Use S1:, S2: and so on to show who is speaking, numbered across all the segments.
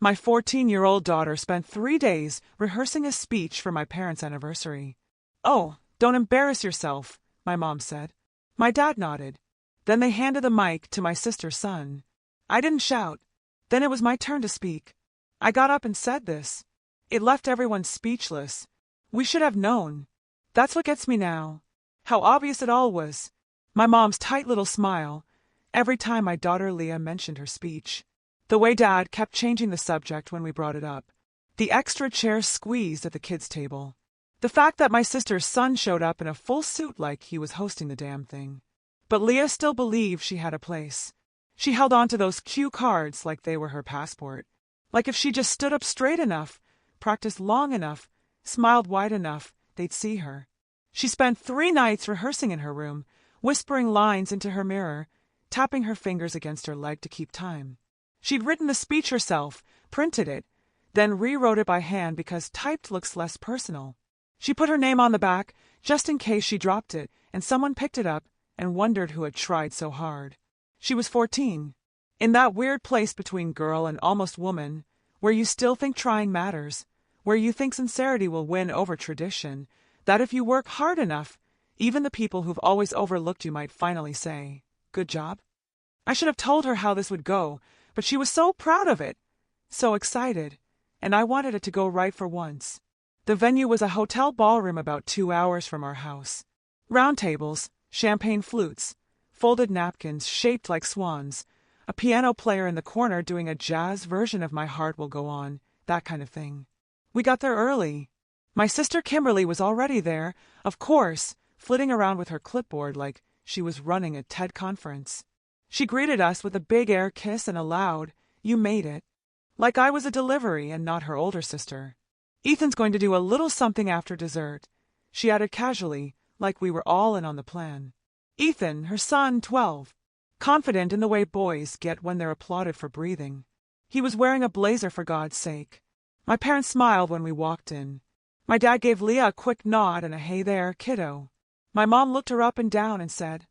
S1: My 14-year-old daughter spent 3 days rehearsing a speech for my parents' anniversary. "Oh, don't embarrass yourself," my mom said. My dad nodded. Then they handed the mic to my sister's son. I didn't shout. Then it was my turn to speak. I got up and said this. It left everyone speechless. We should have known. That's what gets me now. How obvious it all was. My mom's tight little smile every time my daughter Leah mentioned her speech. The way Dad kept changing the subject when we brought it up. The extra chairs squeezed at the kids' table. The fact that my sister's son showed up in a full suit like he was hosting the damn thing. But Leah still believed she had a place. She held on to those cue cards like they were her passport. Like if she just stood up straight enough, practiced long enough, smiled wide enough, they'd see her. She spent 3 nights rehearsing in her room, whispering lines into her mirror, tapping her fingers against her leg to keep time. She'd written the speech herself, printed it, then rewrote it by hand because typed looks less personal. She put her name on the back, just in case she dropped it, and someone picked it up and wondered who had tried so hard. She was 14. In that weird place between girl and almost woman, where you still think trying matters, where you think sincerity will win over tradition, that if you work hard enough, even the people who've always overlooked you might finally say, "Good job." I should have told her how this would go, but she was so proud of it, so excited, and I wanted it to go right for once. The venue was a hotel ballroom about 2 hours from our house. Round tables, champagne flutes, folded napkins shaped like swans, a piano player in the corner doing a jazz version of My Heart Will Go On, that kind of thing. We got there early. My sister Kimberly was already there, of course, flitting around with her clipboard like she was running a TED conference. She greeted us with a big air kiss and a loud, "You made it," like I was a delivery and not her older sister. "Ethan's going to do a little something after dessert," she added casually, like we were all in on the plan. Ethan, her son, 12, confident in the way boys get when they're applauded for breathing. He was wearing a blazer for God's sake. My parents smiled when we walked in. My dad gave Leah a quick nod and a "Hey there, kiddo." My mom looked her up and down and said,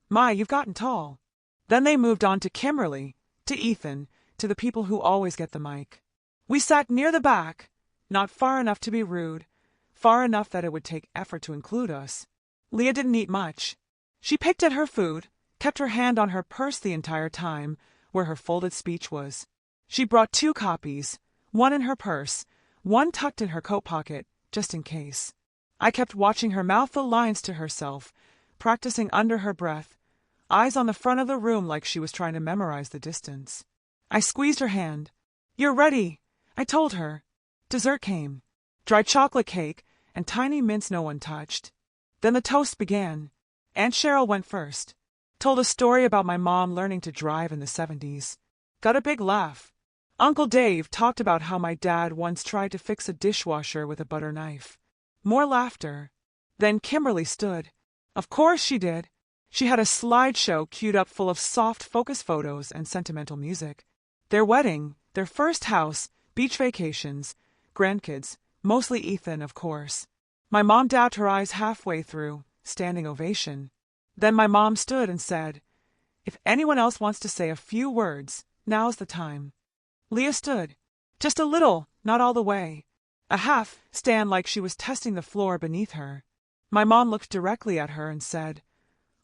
S1: "My, you've gotten tall." Then they moved on to Kimberly, to Ethan, to the people who always get the mic. We sat near the back, not far enough to be rude, far enough that it would take effort to include us. Leah didn't eat much. She picked at her food, kept her hand on her purse the entire time, where her folded speech was. She brought 2 copies, one in her purse, one tucked in her coat pocket, just in case. I kept watching her mouth the lines to herself, practicing under her breath, eyes on the front of the room like she was trying to memorize the distance. I squeezed her hand. "You're ready," I told her. Dessert came. Dry chocolate cake and tiny mints no one touched. Then the toast began. Aunt Cheryl went first. Told a story about my mom learning to drive in the 70s. Got a big laugh. Uncle Dave talked about how my dad once tried to fix a dishwasher with a butter knife. More laughter. Then Kimberly stood. Of course she did. She had a slideshow queued up full of soft focus photos and sentimental music. Their wedding, their first house, beach vacations, grandkids, mostly Ethan, of course. My mom dabbed her eyes halfway through, standing ovation. Then my mom stood and said, "If anyone else wants to say a few words, now's the time." Leah stood. Just a little, not all the way. A half stand like she was testing the floor beneath her. My mom looked directly at her and said,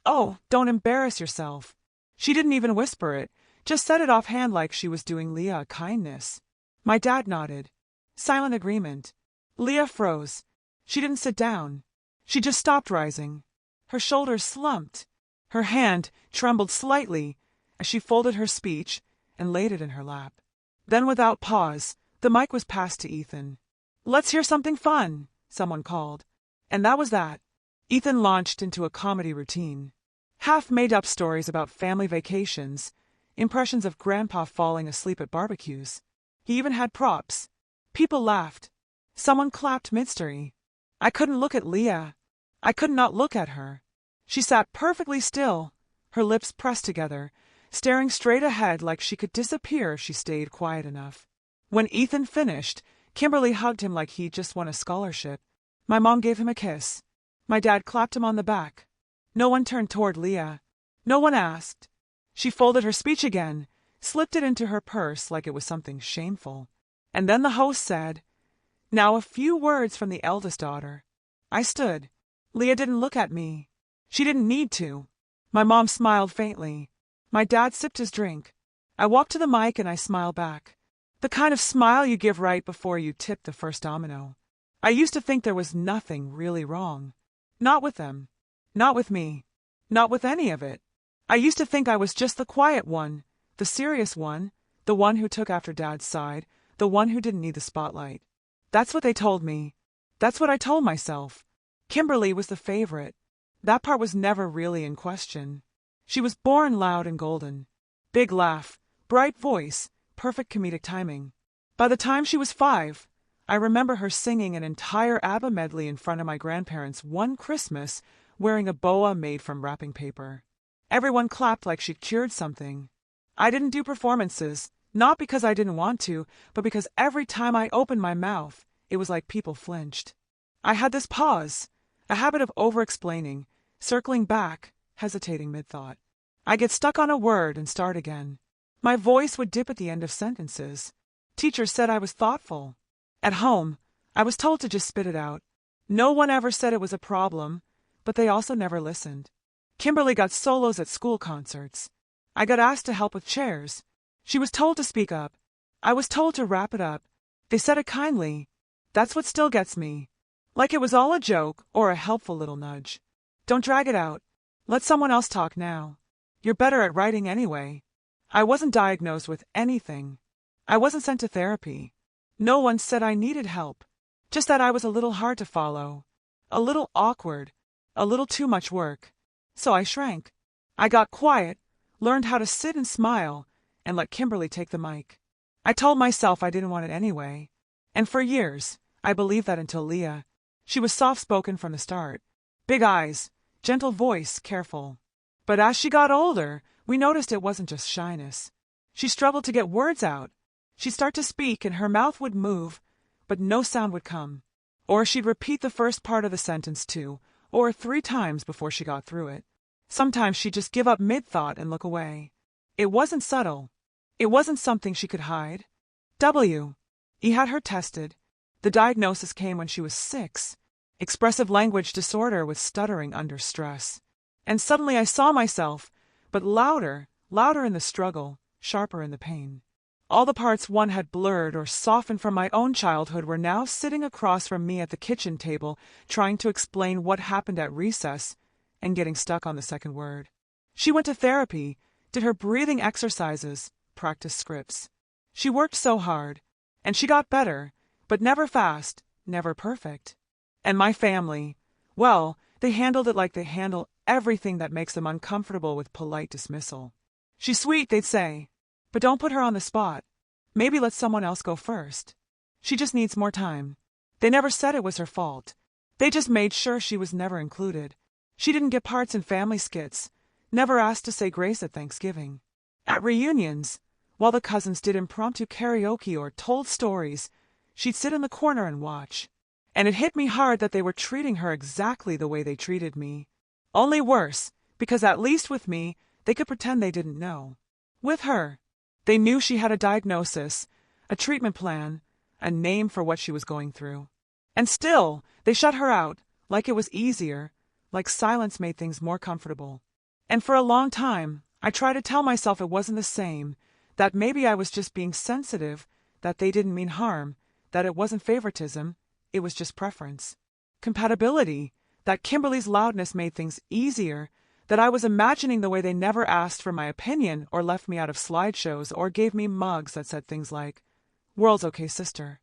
S1: "Oh, don't embarrass yourself." She didn't even whisper it, just said it offhand like she was doing Leah a kindness. My dad nodded. Silent agreement. Leah froze. She didn't sit down. She just stopped rising. Her shoulders slumped. Her hand trembled slightly as she folded her speech and laid it in her lap. Then without pause, the mic was passed to Ethan. "Let's hear something fun," someone called. And that was that. Ethan launched into a comedy routine. Half made-up stories about family vacations, impressions of Grandpa falling asleep at barbecues. He even had props. People laughed. Someone clapped mid-story. I couldn't look at Leah. I could not look at her. She sat perfectly still, her lips pressed together, staring straight ahead like she could disappear if she stayed quiet enough. When Ethan finished, Kimberly hugged him like he'd just won a scholarship. My mom gave him a kiss. My dad clapped him on the back. No one turned toward Leah. No one asked. She folded her speech again, slipped it into her purse like it was something shameful. And then the host said, "Now a few words from the eldest daughter." I stood. Leah didn't look at me. She didn't need to. My mom smiled faintly. My dad sipped his drink. I walked to the mic and I smiled back. The kind of smile you give right before you tip the first domino. I used to think there was nothing really wrong. Not with them. Not with me. Not with any of it. I used to think I was just the quiet one, the serious one, the one who took after Dad's side, the one who didn't need the spotlight. That's what they told me. That's what I told myself. Kimberly was the favorite. That part was never really in question. She was born loud and golden. Big laugh, bright voice, perfect comedic timing. By the time she was 5, I remember her singing an entire ABBA medley in front of my grandparents one Christmas, wearing a boa made from wrapping paper. Everyone clapped like she'd cured something. I didn't do performances, not because I didn't want to, but because every time I opened my mouth, it was like people flinched. I had this pause, a habit of over-explaining, circling back, hesitating mid-thought. I'd get stuck on a word and start again. My voice would dip at the end of sentences. Teachers said I was thoughtful. At home, I was told to just spit it out. No one ever said it was a problem, but they also never listened. Kimberly got solos at school concerts. I got asked to help with chairs. She was told to speak up. I was told to wrap it up. They said it kindly. That's what still gets me. Like it was all a joke or a helpful little nudge. Don't drag it out. Let someone else talk now. You're better at writing anyway. I wasn't diagnosed with anything. I wasn't sent to therapy. No one said I needed help. Just that I was a little hard to follow. A little awkward. A little too much work. So I shrank. I got quiet, learned how to sit and smile, and let Kimberly take the mic. I told myself I didn't want it anyway. And for years, I believed that until Leah. She was soft-spoken from the start. Big eyes, gentle voice, careful. But as she got older, we noticed it wasn't just shyness. She struggled to get words out. She'd start to speak and her mouth would move, but no sound would come. Or she'd repeat the first part of the sentence 2 or 3 times before she got through it. Sometimes she'd just give up mid-thought and look away. It wasn't subtle. It wasn't something she could hide. He had her tested. The diagnosis came when she was 6. Expressive language disorder with stuttering under stress. And suddenly I saw myself, but louder in the struggle, sharper in the pain. All the parts one had blurred or softened from my own childhood were now sitting across from me at the kitchen table, trying to explain what happened at recess, and getting stuck on the second word. She went to therapy, did her breathing exercises, practiced scripts. She worked so hard, and she got better, but never fast, never perfect. And my family, well, they handled it like they handle everything that makes them uncomfortable with polite dismissal. She's sweet, they'd say, but don't put her on the spot. Maybe let someone else go first. She just needs more time. They never said it was her fault. They just made sure she was never included. She didn't get parts in family skits, never asked to say grace at Thanksgiving. At reunions, while the cousins did impromptu karaoke or told stories, she'd sit in the corner and watch. And it hit me hard that they were treating her exactly the way they treated me. Only worse, because at least with me, they could pretend they didn't know. With her, they knew she had a diagnosis, a treatment plan, a name for what she was going through. And still, they shut her out, like it was easier, like silence made things more comfortable. And for a long time, I tried to tell myself it wasn't the same, that maybe I was just being sensitive, that they didn't mean harm, that it wasn't favoritism, it was just preference. Compatibility, that Kimberly's loudness made things easier, that I was imagining the way they never asked for my opinion or left me out of slideshows or gave me mugs that said things like, "World's okay, sister."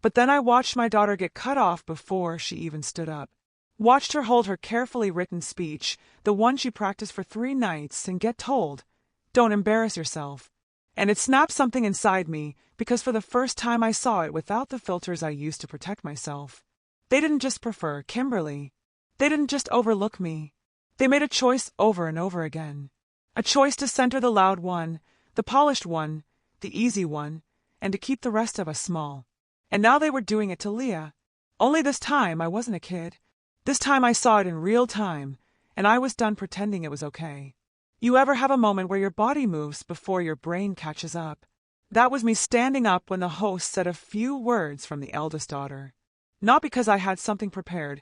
S1: But then I watched my daughter get cut off before she even stood up. Watched her hold her carefully written speech, the one she practiced for 3 nights, and get told, "Don't embarrass yourself." And it snapped something inside me, because for the first time I saw it without the filters I used to protect myself. They didn't just prefer Kimberly. They didn't just overlook me. They made a choice over and over again. A choice to center the loud one, the polished one, the easy one, and to keep the rest of us small. And now they were doing it to Leah. Only this time I wasn't a kid. This time I saw it in real time, and I was done pretending it was okay. You ever have a moment where your body moves before your brain catches up? That was me standing up when the host said a few words from the eldest daughter. Not because I had something prepared,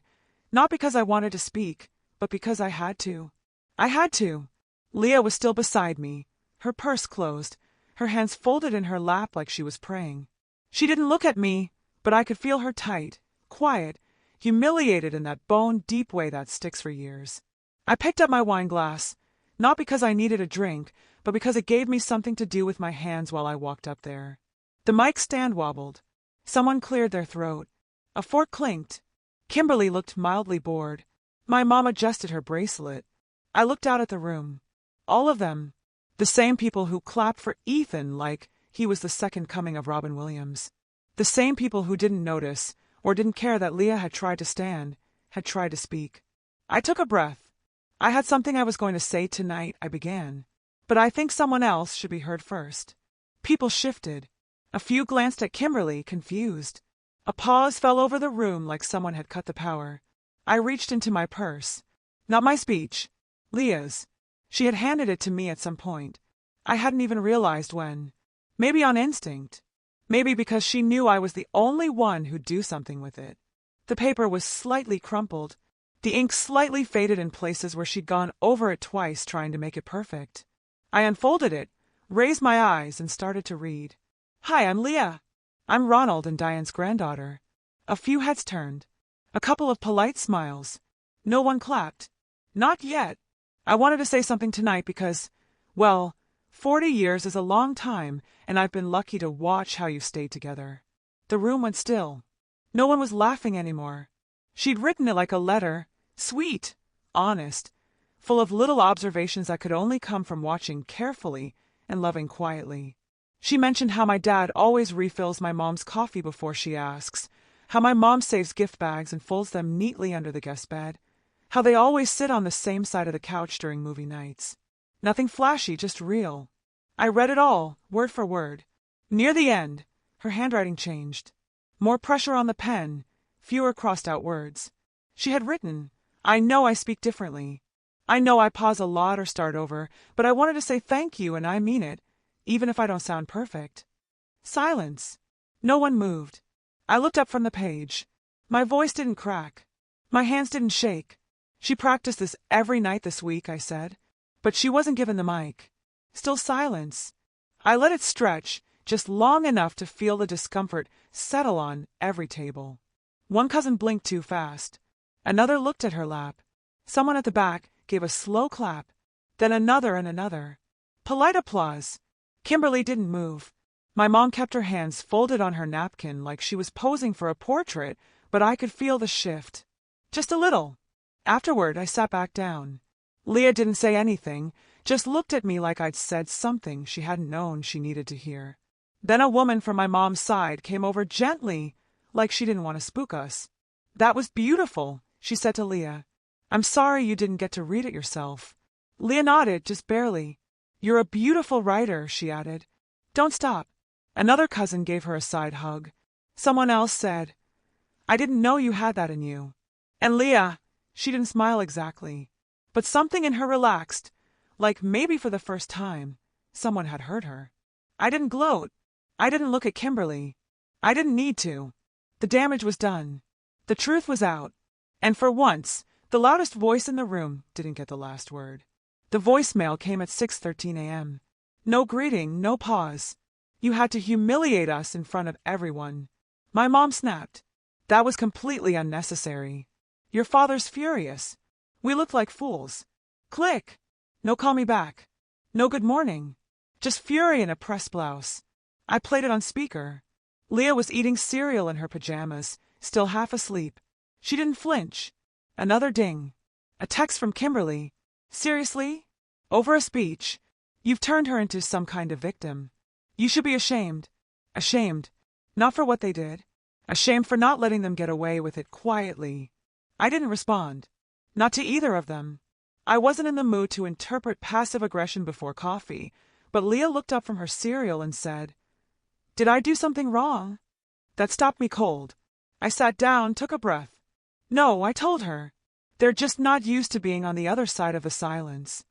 S1: not because I wanted to speak, but because I had to. I had to. Leah was still beside me, her purse closed, her hands folded in her lap like she was praying. She didn't look at me, but I could feel her tight, quiet, humiliated in that bone-deep way that sticks for years. I picked up my wine glass, not because I needed a drink, but because it gave me something to do with my hands while I walked up there. The mic stand wobbled. Someone cleared their throat. A fork clinked. Kimberly looked mildly bored. My mom adjusted her bracelet. I looked out at the room. All of them. The same people who clapped for Ethan like he was the second coming of Robin Williams. The same people who didn't notice, or didn't care that Leah had tried to stand, had tried to speak. I took a breath. I had something I was going to say tonight, I began. But I think someone else should be heard first. People shifted. A few glanced at Kimberly, confused. A pause fell over the room like someone had cut the power. I reached into my purse. Not my speech. Leah's. She had handed it to me at some point. I hadn't even realized when. Maybe on instinct. Maybe because she knew I was the only one who'd do something with it. The paper was slightly crumpled. The ink slightly faded in places where she'd gone over it twice trying to make it perfect. I unfolded it, raised my eyes, and started to read. Hi, I'm Leah. I'm Ronald and Diane's granddaughter. A few heads turned. A couple of polite smiles. No one clapped. Not yet. I wanted to say something tonight because, well, 40 years is a long time, and I've been lucky to watch how you stayed together. The room went still. No one was laughing anymore. She'd written it like a letter, sweet, honest, full of little observations that could only come from watching carefully and loving quietly. She mentioned how my dad always refills my mom's coffee before she asks, how my mom saves gift bags and folds them neatly under the guest bed, how they always sit on the same side of the couch during movie nights. Nothing flashy, just real. I read it all, word for word. Near the end, her handwriting changed. More pressure on the pen, fewer crossed-out words. She had written, I know I speak differently. I know I pause a lot or start over, but I wanted to say thank you and I mean it, even if I don't sound perfect. Silence. No one moved. I looked up from the page. My voice didn't crack. My hands didn't shake. She practiced this every night this week, I said. But she wasn't given the mic. Still silence. I let it stretch, just long enough to feel the discomfort settle on every table. One cousin blinked too fast. Another looked at her lap. Someone at the back gave a slow clap. Then another and another. Polite applause. Kimberly didn't move. My mom kept her hands folded on her napkin like she was posing for a portrait, but I could feel the shift. Just a little. Afterward, I sat back down. Leah didn't say anything, just looked at me like I'd said something she hadn't known she needed to hear. Then a woman from my mom's side came over gently, like she didn't want to spook us. That was beautiful, she said to Leah. I'm sorry you didn't get to read it yourself. Leah nodded, just barely. You're a beautiful writer, she added. Don't stop. Another cousin gave her a side hug. Someone else said, I didn't know you had that in you. And Leah, she didn't smile exactly, but something in her relaxed, like maybe for the first time, someone had heard her. I didn't gloat. I didn't look at Kimberly. I didn't need to. The damage was done. The truth was out. And for once, the loudest voice in the room didn't get the last word. The voicemail came at 6:13 a.m. No greeting, no pause. You had to humiliate us in front of everyone. My mom snapped. That was completely unnecessary. Your father's furious. We looked like fools. Click. No call me back. No good morning. Just fury in a press blouse. I played it on speaker. Leah was eating cereal in her pajamas, still half asleep. She didn't flinch. Another ding. A text from Kimberly. Seriously? Over a speech? You've turned her into some kind of victim. You should be ashamed. Ashamed. Not for what they did. Ashamed for not letting them get away with it quietly. I didn't respond. Not to either of them. I wasn't in the mood to interpret passive aggression before coffee, but Leah looked up from her cereal and said, Did I do something wrong? That stopped me cold. I sat down, took a breath. No, I told her. They're just not used to being on the other side of the silence.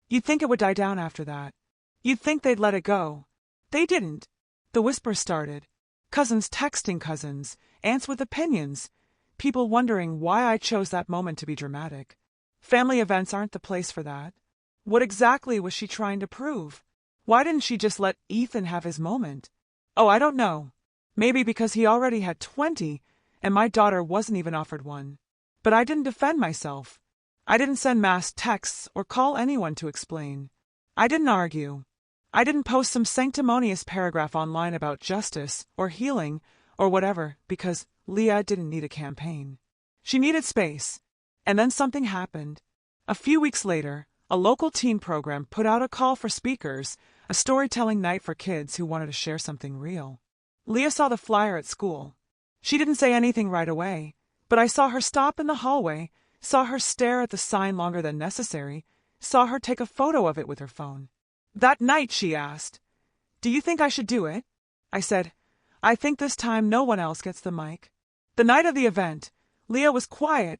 S1: You'd think it would die down after that. You'd think they'd let it go. They didn't. The whispers started. Cousins texting cousins, aunts with opinions, people wondering why I chose that moment to be dramatic. Family events aren't the place for that. What exactly was she trying to prove? Why didn't she just let Ethan have his moment? Oh, I don't know. Maybe because he already had 20 and my daughter wasn't even offered one. But I didn't defend myself. I didn't send mass texts or call anyone to explain. I didn't argue. I didn't post some sanctimonious paragraph online about justice or healing or whatever because Leah didn't need a campaign. She needed space. And then something happened. A few weeks later, a local teen program put out a call for speakers, a storytelling night for kids who wanted to share something real. Leah saw the flyer at school. She didn't say anything right away, but I saw her stop in the hallway, saw her stare at the sign longer than necessary, saw her take a photo of it with her phone. That night she asked, "Do you think I should do it?" I said, "I think this time no one else gets the mic." The night of the event, Leah was quiet,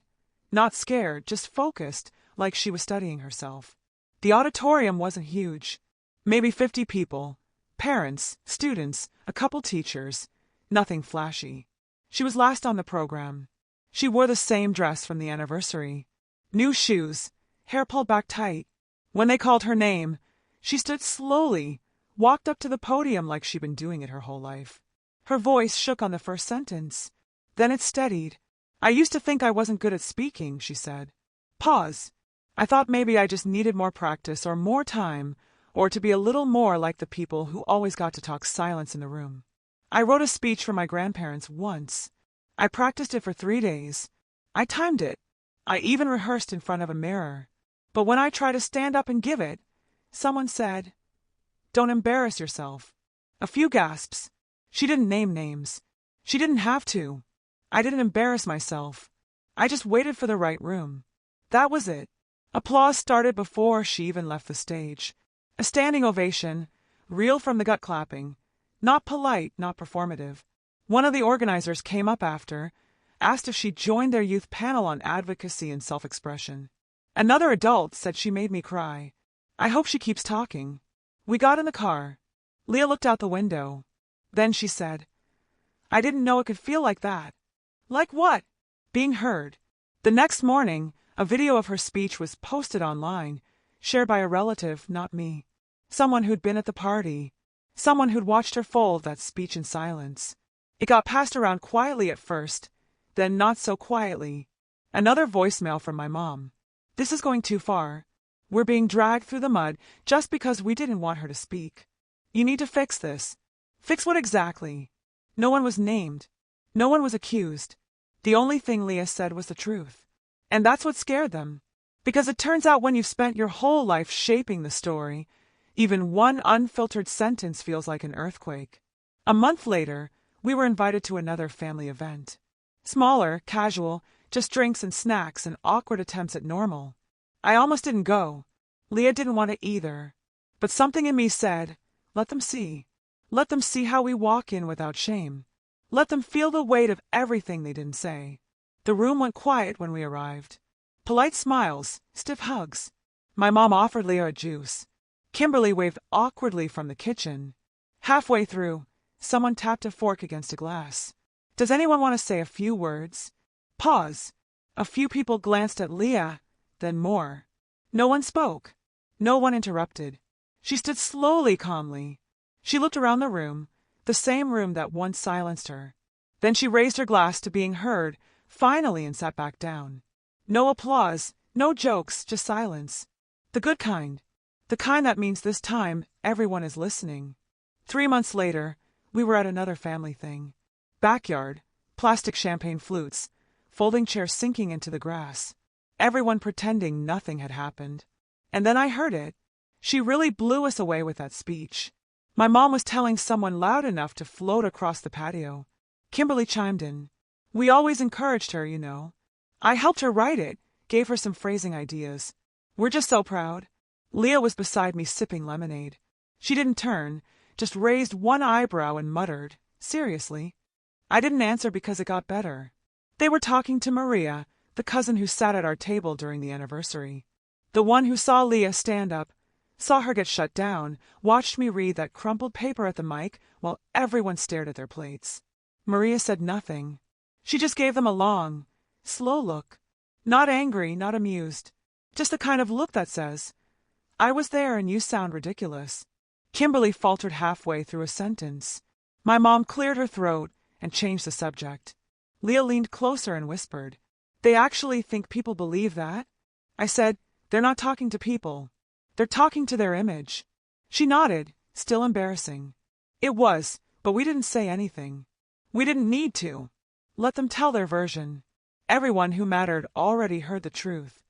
S1: not scared, just focused, like she was studying herself. The auditorium wasn't huge. Maybe 50 people. Parents, students, a couple teachers. Nothing flashy. She was last on the program. She wore the same dress from the anniversary. New shoes, hair pulled back tight. When they called her name, she stood slowly, walked up to the podium like she'd been doing it her whole life. Her voice shook on the first sentence. Then it steadied. "I used to think I wasn't good at speaking," she said. Pause. I thought maybe I just needed more practice or more time, or to be a little more like the people who always got to talk silence in the room. I wrote a speech for my grandparents once. I practiced it for 3 days. I timed it. I even rehearsed in front of a mirror. But when I tried to stand up and give it, someone said, "Don't embarrass yourself." A few gasps. She didn't name names. She didn't have to. I didn't embarrass myself. I just waited for the right room. That was it. Applause started before she even left the stage. A standing ovation, real from the gut clapping. Not polite, not performative. One of the organizers came up after, asked if she joined their youth panel on advocacy and self-expression. Another adult said she made me cry. I hope she keeps talking. We got in the car. Leah looked out the window. Then she said, "I didn't know it could feel like that." Like what? Being heard. The next morning, a video of her speech was posted online, shared by a relative, not me. Someone who'd been at the party. Someone who'd watched her fold that speech in silence. It got passed around quietly at first, then not so quietly. Another voicemail from my mom. "This is going too far. We're being dragged through the mud just because we didn't want her to speak. You need to fix this." Fix what exactly? No one was named. No one was accused. The only thing Leah said was the truth. And that's what scared them. Because it turns out when you've spent your whole life shaping the story, even one unfiltered sentence feels like an earthquake. A month later, we were invited to another family event. Smaller, casual, just drinks and snacks and awkward attempts at normal. I almost didn't go. Leah didn't want to either. But something in me said, let them see. Let them see how we walk in without shame. Let them feel the weight of everything they didn't say. The room went quiet when we arrived. Polite smiles, stiff hugs. My mom offered Leah a juice. Kimberly waved awkwardly from the kitchen. Halfway through, someone tapped a fork against a glass. Does anyone want to say a few words? Pause. A few people glanced at Leah, then more. No one spoke. No one interrupted. She stood slowly, calmly. She looked around the room, the same room that once silenced her. Then she raised her glass to being heard, finally, and sat back down. No applause, no jokes, just silence. The good kind. The kind that means this time everyone is listening. 3 months later, we were at another family thing. Backyard, plastic champagne flutes, folding chairs sinking into the grass. Everyone pretending nothing had happened. And then I heard it. She really blew us away with that speech. My mom was telling someone loud enough to float across the patio. Kimberly chimed in. We always encouraged her, you know. I helped her write it, gave her some phrasing ideas. We're just so proud. Leah was beside me sipping lemonade. She didn't turn, just raised one eyebrow and muttered, seriously. I didn't answer because it got better. They were talking to Maria, the cousin who sat at our table during the anniversary. The one who saw Leah stand up, saw her get shut down, watched me read that crumpled paper at the mic while everyone stared at their plates. Maria said nothing. She just gave them a long, slow look. Not angry, not amused. Just the kind of look that says, I was there and you sound ridiculous. Kimberly faltered halfway through a sentence. My mom cleared her throat and changed the subject. Leah leaned closer and whispered, They actually think people believe that? I said, They're not talking to people. They're talking to their image. She nodded, still embarrassing. It was, but we didn't say anything. We didn't need to. Let them tell their version. Everyone who mattered already heard the truth.